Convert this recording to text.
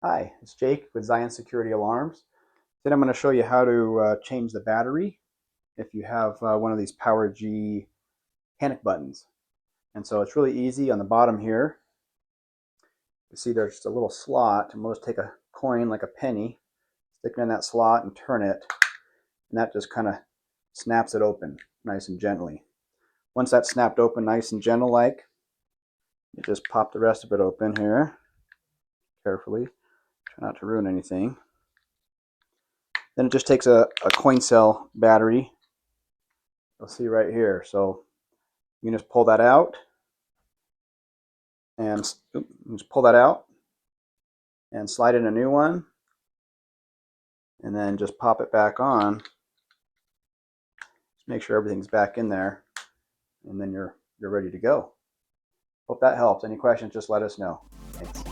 Hi, it's Jake with Zion Security Alarms. Today I'm going to show you how to change the battery if you have one of these PowerG Panic Buttons. And so it's really easy. On the bottom here, you see there's just a little slot, and we'll just take a coin like a penny, stick it in that slot and turn it, and that just kind of snaps it open nice and gently. Once that's snapped open nice and gentle like, you just pop the rest of it open here carefully. Try not to ruin anything. Then it just takes a coin cell battery. You'll see right here. So you can just pull that out and slide in a new one, and then just pop it back on. Just make sure everything's back in there, and then you're ready to go. Hope that helps. Any questions, just let us know. Thanks.